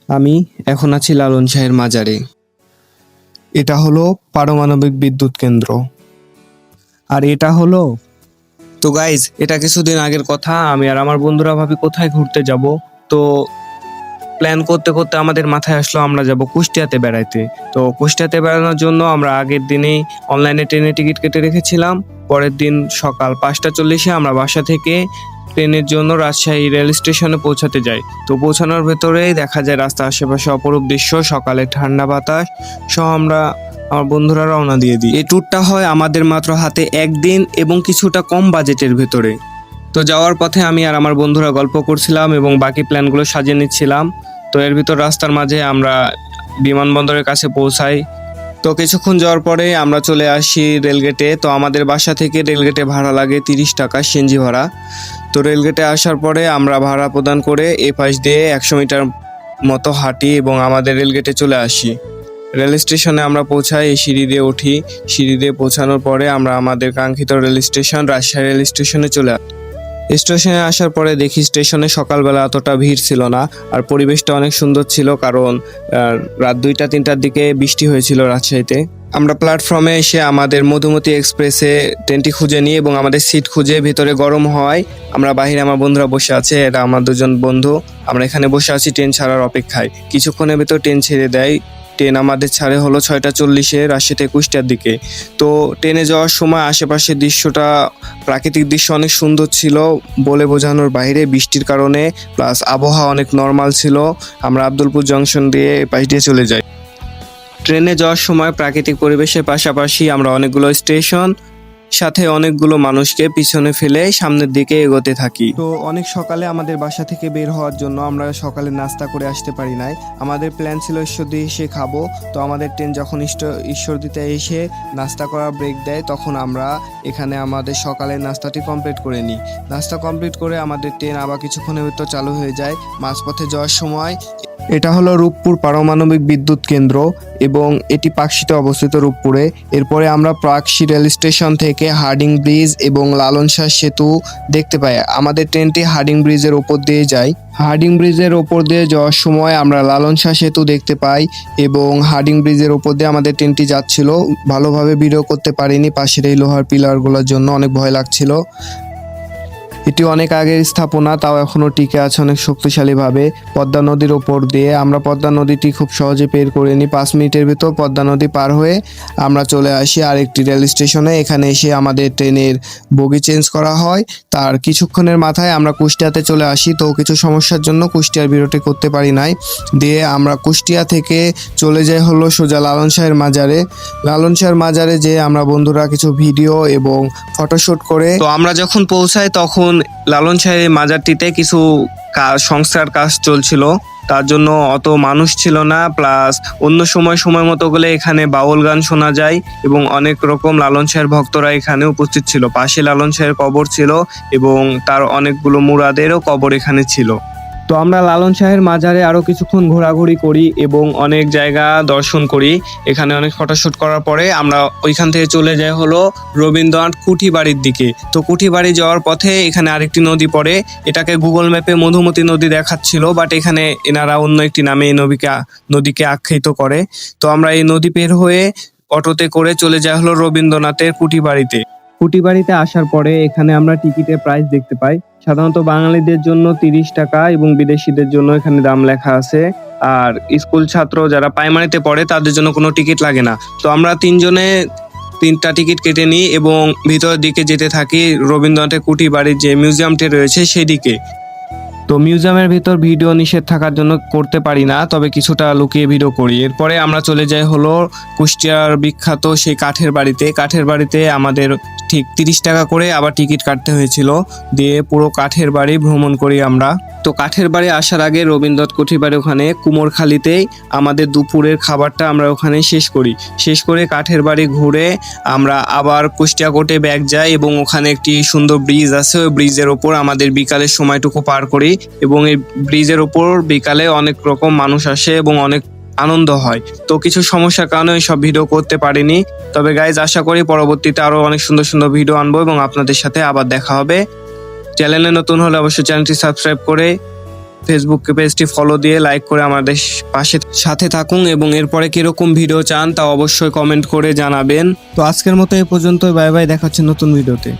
আমি এখন আছি লালন শাহের মাজারে। এটা হলো পারমাণবিক বিদ্যুৎ কেন্দ্র। আর এটা হলো, তো গাইজ এটা কিছুদিন আগের কথা। আমি আর আমার বন্ধুরা ভাবি কোথায় ঘুরতে যাব। তো প্ল্যান করতে করতে আমাদের মাথায় আসলো আমরা যাব কুষ্টিয়াতে বেড়াইতে। তো কুষ্টিয়াতে বেড়ানোর জন্য আমরা আগের দিনেই অনলাইনে ট্রেনে টিকিট কেটে রেখেছিলাম। পরের দিন সকাল 5:40 আমরা বাসা থেকে ট্রেনের জন্য রাজশাহী রেল স্টেশনে পৌঁছাতে যাই। তো পৌঁছানোর ভেতরেই দেখা যায় রাস্তার আশেপাশে অপরূপ দৃশ্য, সকালে ঠান্ডা বাতাস সহ আমরা আমার বন্ধুরা রওনা দিয়ে দিই। এই ট্যুরটা হয় আমাদের মাত্র হাতে একদিন এবং কিছুটা কম বাজেটের ভেতরে। তো যাওয়ার পথে আমি আর আমার বন্ধুরা গল্প করছিলাম এবং বাকি প্ল্যানগুলো সাজিয়ে নিচ্ছিলাম। তো এর ভিতর রাস্তার মাঝে আমরা বিমানবন্দরের কাছে পৌঁছাই। তো কিছুক্ষণ যাওয়ার পরে আমরা চলে আসি রেলগেটে। তো আমাদের বাসা থেকে রেলগেটে ভাড়া লাগে 30 টাকা সিএনজি ভাড়া। তো রেলগেটে আসার পরে আমরা ভাড়া প্রদান করে এ পাশ দিয়ে 100 মিটার মতো হাঁটি এবং আমাদের রেলগেটে চলে আসি। রেল স্টেশনে আমরা পৌঁছাই, এই সিঁড়ি দিয়ে উঠি। সিঁড়ি দিয়ে পৌঁছানোর পরে আমরা আমাদের কাঙ্ক্ষিত রেল স্টেশন রাজশাহী রেল স্টেশনে চলে আসি। স্টেশনে আসার পরে দেখি স্টেশনে সকালবেলা অতটা ভিড় ছিল না, আর পরিবেশটা অনেক সুন্দর ছিল, কারণ রাত 2টা-3টার দিকে বৃষ্টি হয়েছিল রাজশাহীতে। আমরা প্ল্যাটফর্মে এসে আমাদের মধুমতি এক্সপ্রেসে ট্রেনটি খুঁজে নিই এবং আমাদের সিট খুঁজে, ভিতরে গরম হয় আমরা বাহিরে আমার বন্ধুরা বসে আছে, এটা আমার দুজন বন্ধু। আমরা এখানে বসে আছি ট্রেন ছাড়ার অপেক্ষায়। কিছুক্ষণের ভিতর ট্রেন ছেড়ে দেয়। ট্রেন আমাদের ছাড়ে হলো 6:40 রাজশাহী থেকে কুষ্টিয়ার দিকে। তো ট্রেনে যাওয়ার সময় আশেপাশের দৃশ্যটা, প্রাকৃতিক দৃশ্য অনেক সুন্দর ছিল, বলে বোঝানোর বাইরে। বৃষ্টির কারণে প্লাস আবহাওয়া অনেক নর্মাল ছিল। আমরা আব্দুলপুর জংশন দিয়ে পাশ দিয়ে চলে যাই। ট্রেনে যাওয়ার সময় প্রাকৃতিক পরিবেশের পাশাপাশি আমরা অনেকগুলো স্টেশন সাথে অনেকগুলো মানুষকে পিছনে ফেলে সামনের দিকে এগোতে থাকি। তো অনেক সকালে আমাদের বাসা থেকে বের হওয়ার জন্য আমরা সকালে নাস্তা করে আসতে পারি নাই। আমাদের প্ল্যান ছিল ঈশ্বরদী এসে খাবো। তো আমাদের ট্রেন যখন ঈশ্বরদীতে এসে নাস্তা করার ব্রেক দেয়, তখন আমরা এখানে আমাদের সকালের নাস্তাটি কমপ্লিট করে নিই। নাস্তা কমপ্লিট করে আমাদের ট্রেন আবার কিছুক্ষণের ভিতর চালু হয়ে যায়। মাঝপথে যাওয়ার সময়, এটা হলো রূপপুর পারমাণবিক বিদ্যুৎ কেন্দ্র এবং এটি পাকশিতে অবস্থিত রূপপুরে। এরপরে আমরা পাকশি রেল স্টেশন থেকে হার্ডিং ব্রিজ এবং লালন শাহ সেতু দেখতে পাই। আমাদের ট্রেনটি হার্ডিং ব্রিজের ওপর দিয়ে যায়। হার্ডিং ব্রিজের ওপর দিয়ে যাওয়ার সময় আমরা লালন শাহ সেতু দেখতে পাই এবং হার্ডিং ব্রিজের ওপর দিয়ে আমাদের ট্রেনটি যাচ্ছিল। ভালোভাবে ভিডিও করতে পারিনি, পাশের এই লোহার পিলারগুলোর জন্য অনেক ভয় লাগছিল। এটি অনেক আগের স্থাপনা, তাও এখনও টিকে আছে অনেক শক্তিশালীভাবে। পদ্মা নদীর ওপর দিয়ে আমরা পদ্মা নদীটি খুব সহজে পের করে নিই। 5 মিনিটের ভিতর পদ্মা নদী পার হয়ে আমরা চলে আসি আরেকটি রেল স্টেশনে। এখানে এসে আমাদের ট্রেনের বগি চেঞ্জ করা হয়। তার কিছুক্ষণের মাথায় আমরা কুষ্টিয়াতে চলে আসি। তো কিছু সমস্যার জন্য কুষ্টিয়ার ভিডিওটি করতে পারি নাই। দিয়ে আমরা কুষ্টিয়া থেকে চলে যাই হলো সোজা লালন শাহের মাজারে। লালন শাহের মাজারে যে আমরা বন্ধুরা কিছু ভিডিও এবং ফটোশুট করে, তো আমরা যখন পৌঁছাই তখন লালন শাহের মাজারটিতে কিছু সংস্কার কাজ চলছিল, তার জন্য অত মানুষ ছিল না। প্লাস অন্য সময় মতো গেলে এখানে বাউল গান শোনা যায় এবং অনেক রকম লালন শাহের ভক্তরা এখানে উপস্থিত ছিল। পাশে লালন শাহের কবর ছিল এবং তার অনেকগুলো মুরাদেরও কবর এখানে ছিল। তো আমরা লালন শাহের মাজারে আরও কিছুক্ষণ ঘোরাঘুরি করি এবং অনেক জায়গা দর্শন করি। এখানে অনেক ফটোশ্যুট করার পরে আমরা ওইখান থেকে চলে যাই হলো রবীন্দ্রনাথ কুঠিবাড়ির দিকে। তো কুঠিবাড়ি যাওয়ার পথে এখানে আরেকটি নদী পড়ে। এটাকে গুগল ম্যাপে মধুমতি নদী দেখাচ্ছিল, বাট এখানে এনারা অন্য একটি নামে এই নদীকে আখ্যায়িত করে। তো আমরা এই নদী পের হয়ে অটোতে করে চলে যাই হলো রবীন্দ্রনাথের কুঠিবাড়িতে। কুঠিবাড়িতে আসার পরে এখানে আমরা টিকিটের প্রাইস দেখতে পাই। সাধারণত বাঙালিদের জন্য 30 টাকা এবং বিদেশিদের জন্য এখানে দাম লেখা আছে। আর স্কুল ছাত্র যারা প্রাইমারিতে পড়ে তাদের জন্য কোনো টিকিট লাগে না। তো আমরা 3 জনে 3টা টিকিট কেটে নিই এবং ভিতরের দিকে যেতে থাকি রবীন্দ্রনাথের কুঠিবাড়ির যে মিউজিয়ামটি রয়েছে সেদিকে। তো মিউজিয়ামের ভিতর ভিডিও নিষেধ থাকার জন্য করতে পারি না, তবে কিছুটা লুকিয়ে ভিডিও করি। এরপরে আমরা চলে যাই হলো কুষ্টিয়ার বিখ্যাত সেই কাঠের বাড়িতে। কাঠের বাড়িতে আমাদের ঠিক 30 টাকা করে আবার টিকিট কাটতে হয়েছিল। দিয়ে পুরো কাঠের বাড়ি ভ্রমণ করি আমরা। তো কাঠের বাড়ি আসার আগে রবীন্দ্রনাথ কুঠিবাড়ি ওখানে কুমোরখালীতেই আমাদের দুপুরের খাবারটা আমরা ওখানে শেষ করে কাঠের বাড়ি ঘুরে আমরা আবার কুষ্টিয়া কোর্টে ব্যাক যাই এবং ওখানে একটি সুন্দর ব্রিজ আছে, ওই ব্রিজের ওপর আমাদের বিকালের সময়টুকু পার করি এবং এই ব্রিজের ওপর বিকালে অনেক রকম মানুষ আসে এবং অনেক আনন্দ হয়। তো কিছু সমস্যার কারণে সব ভিডিও করতে পারিনি। তবে গাইজ আশা করি পরবর্তীতে আরো অনেক সুন্দর সুন্দর ভিডিও আনবো এবং আপনাদের সাথে আবার দেখা হবে। চ্যানেলে নতুন হলে অবশ্যই চ্যানেলটি সাবস্ক্রাইব করে ফেসবুক পেজটি ফলো দিয়ে লাইক করে আমাদের পাশে সাথে থাকুন এবং এরপরে কিরকম ভিডিও চান তা অবশ্যই কমেন্ট করে জানাবেন। তো আজকের মতো এই পর্যন্ত, বাই বাই, দেখা হচ্ছে নতুন ভিডিওতে।